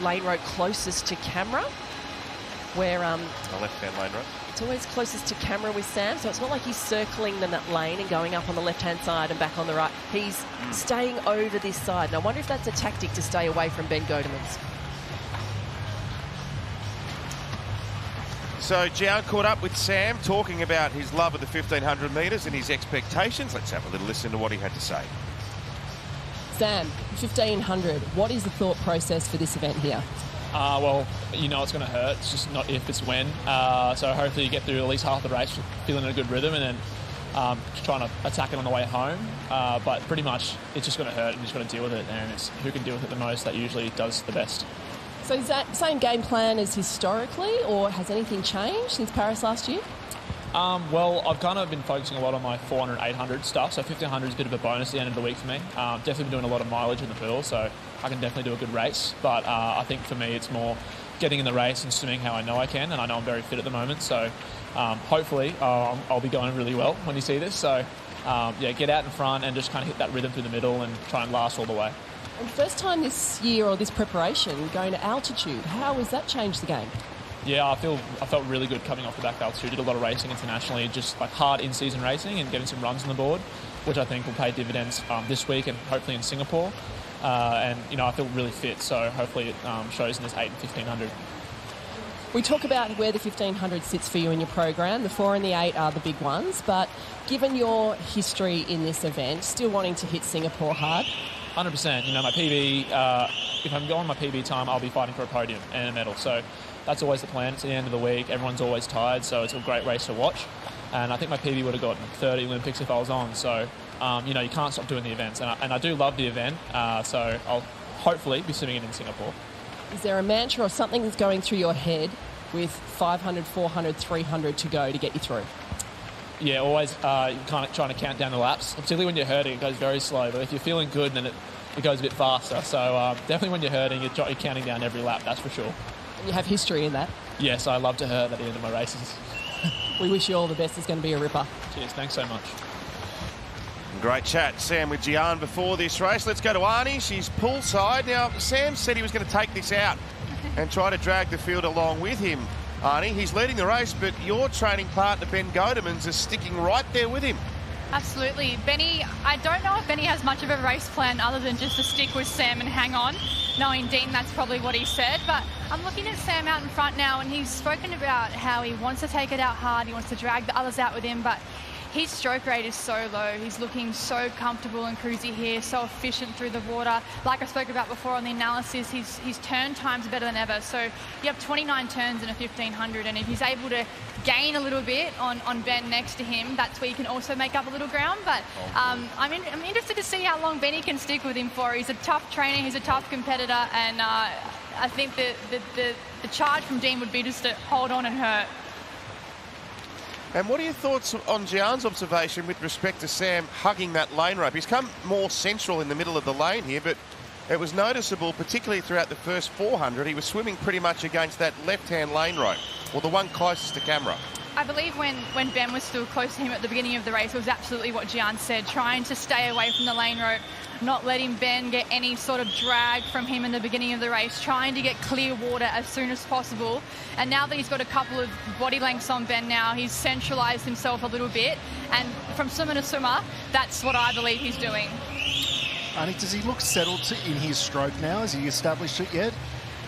lane rope closest to camera, where the left-hand lane rope. It's always closest to camera with Sam, so it's not like he's circling the lane and going up on the left-hand side and back on the right. He's staying over this side, and I wonder if that's a tactic to stay away from Ben Godeman's. So Gian caught up with Sam talking about his love of the 1500 metres and his expectations. Let's have a little listen to what he had to say. Sam, 1500, what is the thought process for this event here? Well, you know it's going to hurt. It's just not if, it's when. So hopefully you get through at least half the race feeling in a good rhythm and then trying to attack it on the way home. But pretty much it's just going to hurt and you just got to deal with it. And it's who can deal with it the most that usually does the best. So is that same game plan as historically, or has anything changed since Paris last year? Well, I've kind of been focusing a lot on my 400, 800 stuff, so 1500 is a bit of a bonus at the end of the week for me. Definitely been doing a lot of mileage in the pool, so I can definitely do a good race. But I think for me, it's more getting in the race and swimming how I know I can, and I know I'm very fit at the moment. So hopefully I'll be going really well when you see this. So yeah, get out in front and just kind of hit that rhythm through the middle and try and last all the way. And first time this year or this preparation going to altitude, how has that changed the game? Yeah, I felt really good coming off the back altitude. Did a lot of racing internationally, just like hard in-season racing and getting some runs on the board, which I think will pay dividends this week and hopefully in Singapore. And you know, I feel really fit, so hopefully it shows in this 8 and 1500. We talk about where the 1500 sits for you in your program. The 4 and the 8 are the big ones, but given your history in this event, still wanting to hit Singapore hard? 100%. You know, my PB, if I'm going my PB time, I'll be fighting for a podium and a medal. So that's always the plan. It's the end of the week. Everyone's always tired, so it's a great race to watch. And I think my PB would have gotten 30 Olympics if I was on. So, you know, you can't stop doing the events. And I do love the event, so I'll hopefully be swimming it in Singapore. Is there a mantra or something that's going through your head with 500, 400, 300 to go to get you through? Yeah, always kind of trying to count down the laps. Particularly when you're hurting, it goes very slow. But if you're feeling good, then it goes a bit faster. So definitely when you're hurting, you're counting down every lap, that's for sure. You have history in that? Yes, I love to hurt at the end of my races. We wish you all the best. It's going to be a ripper. Cheers, thanks so much. Great chat, Sam, with Gian before this race. Let's go to Arnie. She's poolside. Now, Sam said he was going to take this out and try to drag the field along with him. Arnie, he's leading the race, but your training partner, Ben Godemans, is sticking right there with him. Absolutely. Benny, I don't know if Benny has much of a race plan other than just to stick with Sam and hang on. Knowing Dean, that's probably what he said. But I'm looking at Sam out in front now, and he's spoken about how he wants to take it out hard. He wants to drag the others out with him, but his stroke rate is so low. He's looking so comfortable and cruisy here, so efficient through the water. Like I spoke about before on the analysis, his turn times are better than ever. So you have 29 turns in a 1500, and if he's able to gain a little bit on Ben next to him, that's where you can also make up a little ground. But I'm interested to see how long Benny can stick with him for. He's a tough trainer, he's a tough competitor, and I think the charge from Dean would be just to hold on and hurt. And what are your thoughts on Gian's observation with respect to Sam hugging that lane rope? He's come more central in the middle of the lane here, but it was noticeable, particularly throughout the first 400, he was swimming pretty much against that left-hand lane rope, or the one closest to camera. I believe when Ben was still close to him at the beginning of the race, it was absolutely what Gian said, trying to stay away from the lane rope, not letting Ben get any sort of drag from him in the beginning of the race, trying to get clear water as soon as possible. And now that he's got a couple of body lengths on Ben now, he's centralised himself a little bit. And from swimmer to swimmer, that's what I believe he's doing. Arnie, does he look settled in his stroke now? Has he established it yet?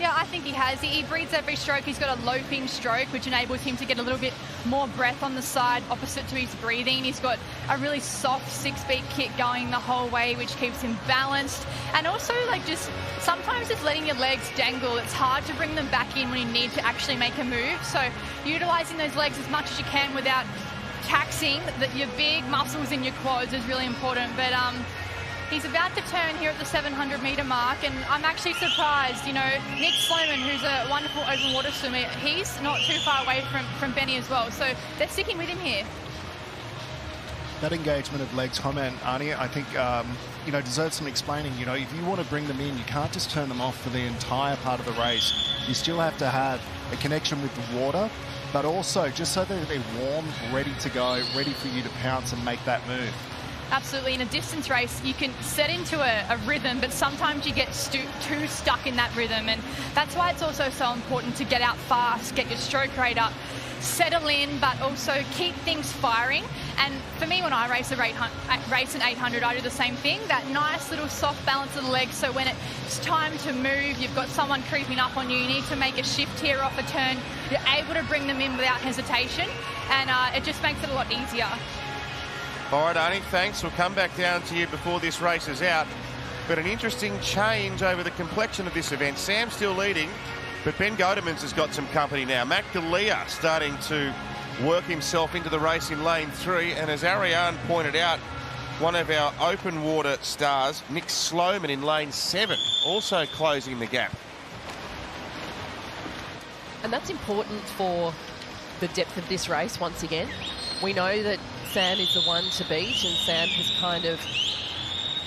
Yeah, I think he has. He breathes every stroke. He's got a loping stroke, which enables him to get a little bit more breath on the side opposite to his breathing. He's got a really soft 6-beat kick going the whole way, which keeps him balanced. And also, like, just sometimes just letting your legs dangle. It's hard to bring them back in when you need to actually make a move. So utilising those legs as much as you can without taxing your big muscles in your quads is really important. But he's about to turn here at the 700-metre mark, and I'm actually surprised. You know, Nick Sloman, who's a wonderful open water swimmer, he's not too far away from Benny as well. So they're sticking with him here. That engagement of legs comment, Arnie, I think, you know, deserves some explaining. You know, if you want to bring them in, you can't just turn them off for the entire part of the race. You still have to have a connection with the water, but also just so that they're warm, ready to go, ready for you to pounce and make that move. Absolutely. In a distance race, you can set into a rhythm, but sometimes you get too stuck in that rhythm. And that's why it's also so important to get out fast, get your stroke rate up, settle in, but also keep things firing. And for me, when I race an 800, I do the same thing, that nice little soft balance of the legs. So when it's time to move, you've got someone creeping up on you, you need to make a shift here off a turn, you're able to bring them in without hesitation, and it just makes it a lot easier. All right, Arnie, thanks. We'll come back down to you before this race is out. But an interesting change over the complexion of this event. Sam's still leading, but Ben Godemans has got some company now. Matt Galea starting to work himself into the race in lane 3. And as Ariane pointed out, one of our open water stars, Nick Sloman, in lane 7, also closing the gap. And that's important for the depth of this race once again. We know that Sam is the one to beat, and Sam has kind of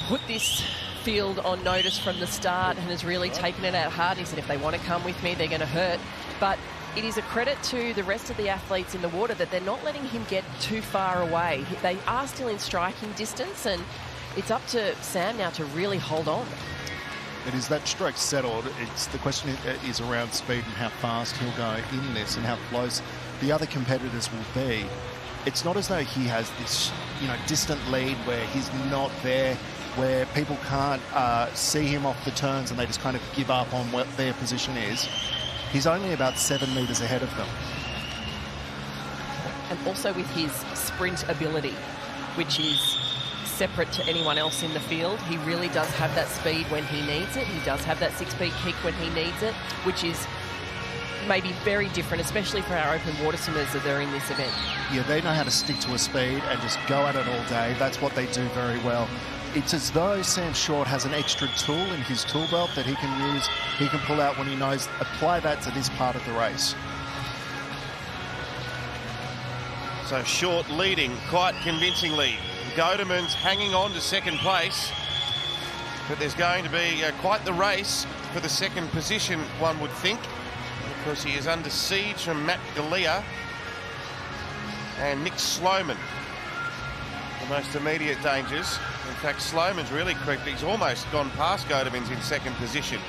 put this field on notice from the start and has really taken it out hard. He said, if they want to come with me, they're going to hurt. But it is a credit to the rest of the athletes in the water that they're not letting him get too far away. They are still in striking distance, and it's up to Sam now to really hold on. It is that stroke settled. It's the question is around speed and how fast he'll go in this and how close the other competitors will be. It's not as though he has this, distant lead where he's not there, where people can't see him off the turns and they just kind of give up on what their position is. He's only about 7 metres ahead of them. And also with his sprint ability, which is separate to anyone else in the field. He really does have that speed when he needs it. He does have that 6-speed kick when he needs it, which is maybe very different, especially for our open water swimmers that are in this event. Yeah, they know how to stick to a speed and just go at it all day. That's what they do very well. It's as though Sam Short has an extra tool in his tool belt that he can use, he can pull out when he knows, apply that to this part of the race. So Short leading quite convincingly. Godemans hanging on to second place. But there's going to be quite the race for the second position, one would think, because he is under siege from Matt Galea and Nick Sloman, the most immediate dangers. In fact, Sloman's really creeped. He's almost gone past Godemans in second position.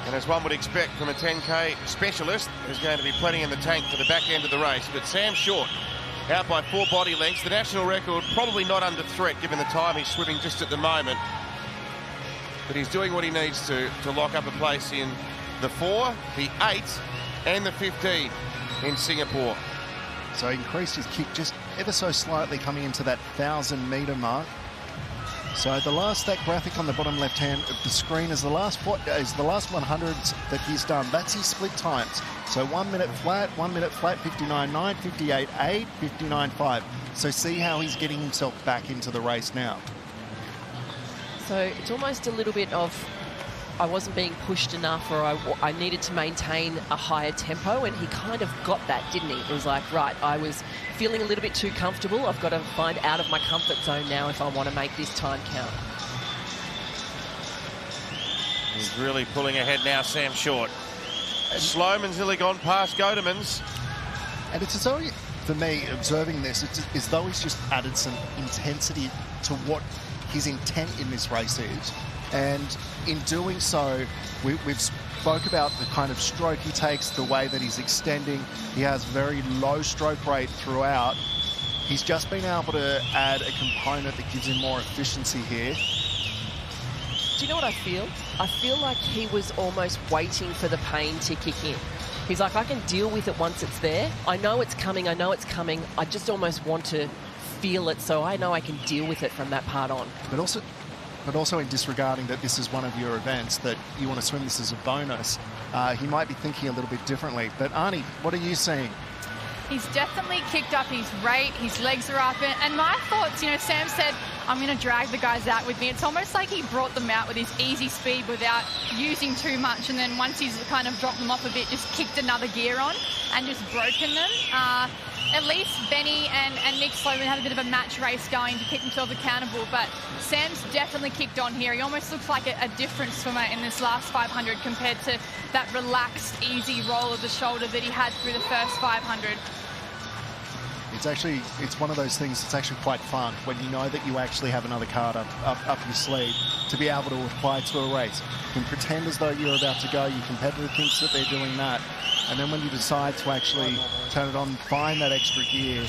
And as one would expect from a 10K specialist, there's going to be plenty in the tank for the back end of the race. But Sam Short out by 4 body lengths. The national record probably not under threat given the time he's swimming just at the moment. But he's doing what he needs to lock up a place in the 4, the 8 and the 15 in Singapore. So he increased his kick just ever so slightly coming into that 1,000-metre mark. So that graphic on the bottom left-hand of the screen is the last 100s that he's done. That's his split times. So 1 minute flat, 59.9, 58.8, 59.5. So see how he's getting himself back into the race now. So it's almost a little bit of, I wasn't being pushed enough, or I needed to maintain a higher tempo, and he kind of got that, didn't he? It was like, right, I was feeling a little bit too comfortable. I've got to find out of my comfort zone now if I want to make this time count. He's really pulling ahead now, Sam Short. Sloman's nearly gone past Godemans. And it's as though, for me, observing this, it's as though he's just added some intensity to what his intent in this race is. And in doing so, we've spoke about the kind of stroke he takes, the way that he's extending. He has very low stroke rate throughout. He's just been able to add a component that gives him more efficiency here. Do you know what I feel? I feel like he was almost waiting for the pain to kick in. He's like, I can deal with it once it's there. I know it's coming. I know it's coming. I just almost want to feel it so I know I can deal with it from that part on. But also in disregarding that this is one of your events, that you want to swim this as a bonus, he might be thinking a little bit differently. But Arnie, what are you seeing? He's definitely kicked up his rate, his legs are up, and my thoughts, Sam said, I'm going to drag the guys out with me. It's almost like he brought them out with his easy speed without using too much, and then once he's kind of dropped them off a bit, just kicked another gear on and just broken them. At least Benny and Nick Sloman have a bit of a match race going to keep themselves accountable, but Sam's definitely kicked on here. He almost looks like a different swimmer in this last 500 compared to that relaxed, easy roll of the shoulder that he had through the first 500. It's one of those things that's actually quite fun when you know that you actually have another card up your sleeve to be able to apply to a race. You can pretend as though you're about to go, your competitor thinks that they're doing that, and then when you decide to actually turn it on, find that extra gear,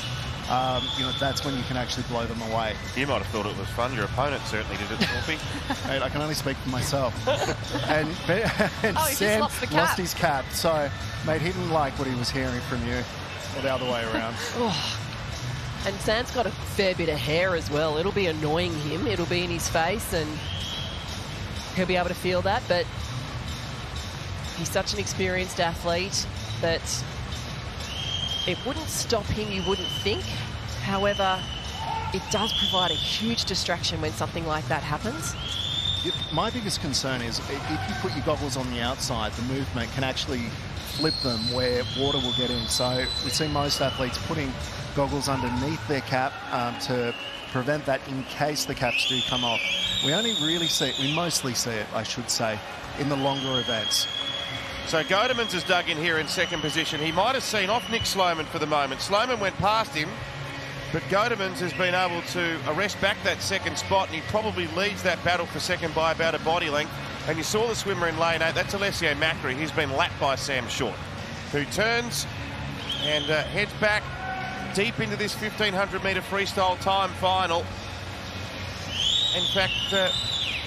that's when you can actually blow them away. You might have thought it was fun. Your opponent certainly did it, Scorpy. Mate, I can only speak for myself. and Sam lost his cap, so, mate, he didn't like what he was hearing from you, or the other way around. And Sam's got a fair bit of hair as well. It'll be annoying him. It'll be in his face, and he'll be able to feel that, but he's such an experienced athlete that it wouldn't stop him, you wouldn't think. However, it does provide a huge distraction when something like that happens. My biggest concern is if you put your goggles on the outside, the movement can actually flip them where water will get in. So we see most athletes putting goggles underneath their cap to prevent that in case the caps do come off. We mostly see it, I should say, in the longer events. So Godemans is dug in here in second position. He might have seen off Nick Sloman for the moment. Sloman went past him, but Godemans has been able to arrest back that second spot, and he probably leads that battle for second by about a body length. And you saw the swimmer in lane 8, that's Alessio Macri. He's been lapped by Sam Short, who turns and heads back deep into this 1,500-metre freestyle time final. In fact,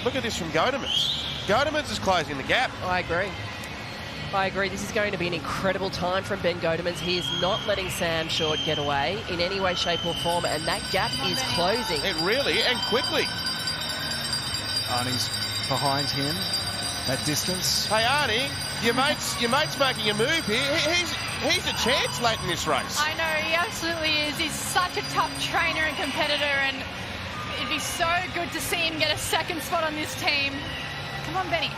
look at this from Godemans. Godemans is closing the gap. I agree. This is going to be an incredible time from Ben Godemans. He is not letting Sam Short get away in any way, shape or form, and that gap is closing. It really, and quickly. Arnie's behind him, that distance. Hey, Arnie, your mate's making a move here. He's a chance late in this race. I know, he absolutely is. He's such a tough trainer and competitor, and it'd be so good to see him get a second spot on this team. Come on, Benny.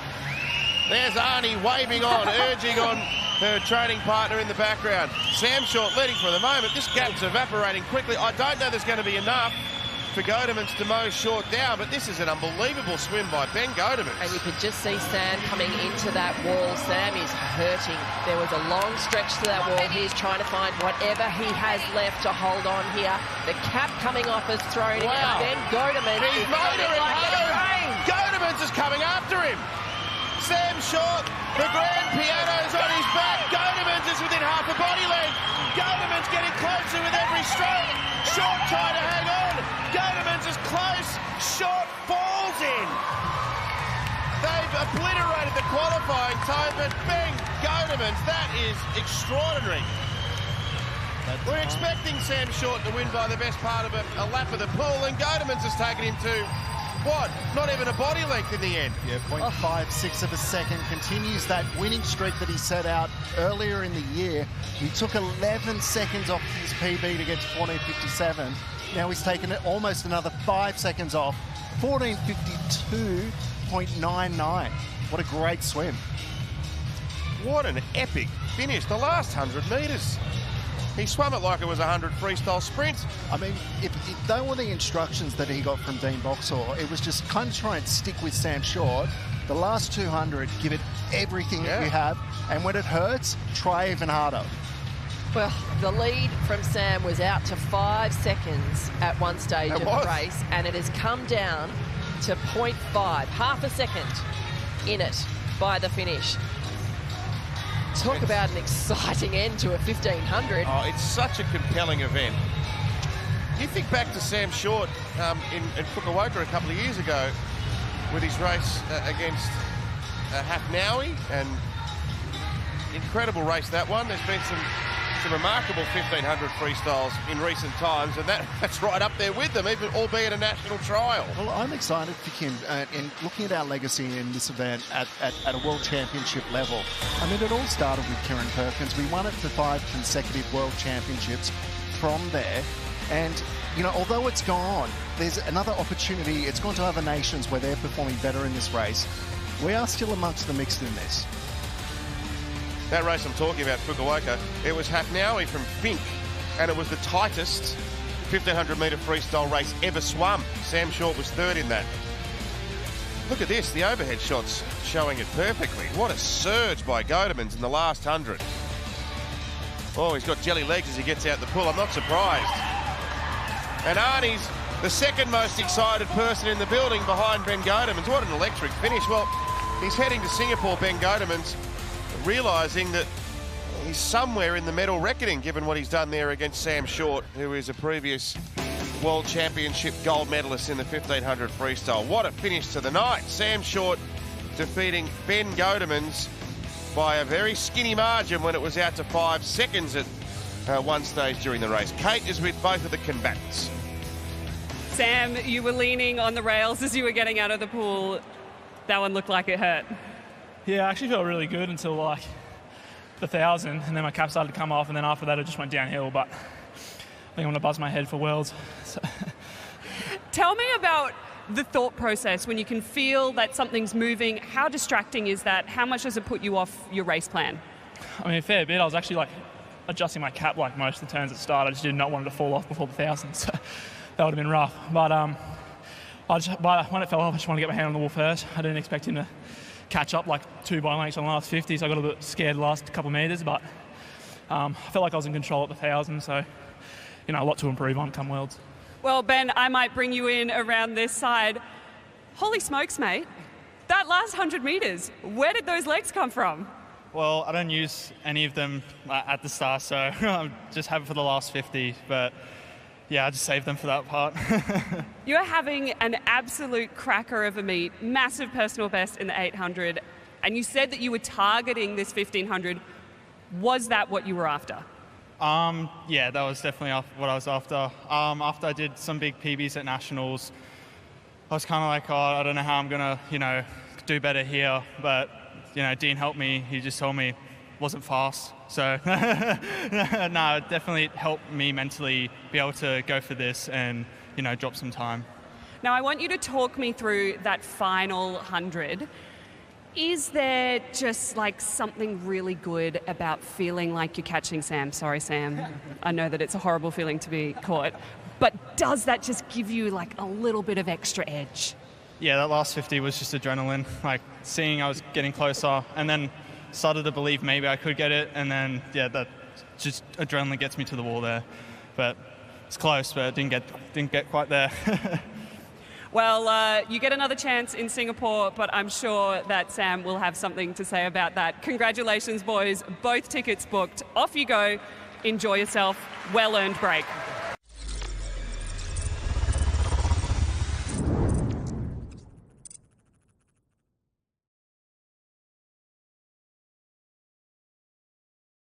There's Arnie waving on, urging on her training partner in the background. Sam Short leading for the moment. This gap's evaporating quickly. I don't know there's going to be enough for Godemans to mow Short down, but this is an unbelievable swim by Ben Godemans. And you could just see Sam coming into that wall. Sam is hurting. There was a long stretch to that wall. He's trying to find whatever he has left to hold on here. The cap coming off is thrown in. Wow. Ben Godemans He's is motoring home. Godemans is coming after him. Sam Short, the grand piano's on his back. Godemans is within half a body length. Godemans getting closer with every stroke. Short trying to hang on. Godemans is close. Short falls in. They've obliterated the qualifying time, but bang, Godemans, that is extraordinary. We're expecting Sam Short to win by the best part of a lap of the pool, and Godemans has taken him to what? Not even a body length in the end. Yeah, 0.56 of a second. Continues that winning streak that he set out earlier in the year. He took 11 seconds off his PB to get to 14.57. Now he's taken it almost another 5 seconds off. 14.52.99. What a great swim. What an epic finish. The last 100 metres. He swam it like it was a 100 freestyle sprint. I mean, if they were the instructions that he got from Dean Boxall, it was just kind of try and stick with Sam Short. The last 200, give it everything that you have, and when it hurts, try even harder. Well, the lead from Sam was out to 5 seconds at one stage of the race, and it has come down to 0.5, half a second in it by the finish. Talk about an exciting end to a 1,500. Oh, it's such a compelling event. You think back to Sam Short in Fukuoka a couple of years ago with his race against Hafnaoui, and incredible race that one. There's been some remarkable 1,500 freestyles in recent times, and that's right up there with them, even albeit a national trial. Well, I'm excited for him in looking at our legacy in this event at a World Championship level. I mean, it all started with Kieran Perkins. We won it for 5 consecutive World Championships from there. And, you know, although it's gone, there's another opportunity. It's gone to other nations where they're performing better in this race. We are still amongst the mixed in this. That race I'm talking about, Fukuoka, it was Hafnaoui from Fink, and it was the tightest 1,500-metre freestyle race ever swum. Sam Short was third in that. Look at this, the overhead shots showing it perfectly. What a surge by Godemans in the last 100. Oh, he's got jelly legs as he gets out the pull. I'm not surprised. And Arnie's the second most excited person in the building behind Ben Godemans. What an electric finish. Well, he's heading to Singapore, Ben Godemans, realising that he's somewhere in the medal reckoning, given what he's done there against Sam Short, who is a previous World Championship gold medalist in the 1500 freestyle. What a finish to the night. Sam Short defeating Ben Godemans by a very skinny margin when it was out to 5 seconds at one stage during the race. Kate is with both of the combatants. Sam, you were leaning on the rails as you were getting out of the pool. That one looked like it hurt. Yeah, I actually felt really good until like the 1,000, and then my cap started to come off, and then after that it just went downhill. But I think I'm going to buzz my head for Worlds. So. Tell me about the thought process when you can feel that something's moving. How distracting is that? How much does it put you off your race plan? I mean, a fair bit. I was actually like adjusting my cap like most of the turns at the start. I just did not want it to fall off before the 1,000, so that would have been rough. But when it fell off, I just wanted to get my hand on the wall first. I didn't expect him to catch up like 2 bike lengths on the last 50, so I got a bit scared the last couple of metres, but I felt like I was in control at the 1,000, so a lot to improve on come Worlds. Well, Ben, I might bring you in around this side. Holy smokes, mate. That last 100 metres, where did those legs come from? Well, I don't use any of them at the start, so I just have it for the last 50, but yeah, I just saved them for that part. You're having an absolute cracker of a meet, massive personal best in the 800, and you said that you were targeting this 1,500. Was that what you were after? Yeah, that was definitely what I was after. After I did some big PBs at Nationals, I was kind of like, oh, I don't know how I'm going to, do better here, but Dean helped me. He just told me it wasn't fast. So, no, it definitely helped me mentally be able to go for this and, drop some time. Now, I want you to talk me through that final 100. Is there just like something really good about feeling like you're catching Sam? Sorry, Sam. I know that it's a horrible feeling to be caught. But does that just give you like a little bit of extra edge? Yeah, that last 50 was just adrenaline, like seeing I was getting closer, and then started to believe maybe I could get it, and then, yeah, that just adrenaline gets me to the wall there. But it's close, but didn't get quite there. Well, you get another chance in Singapore, but I'm sure that Sam will have something to say about that. Congratulations, boys. Both tickets booked. Off you go. Enjoy yourself. Well-earned break.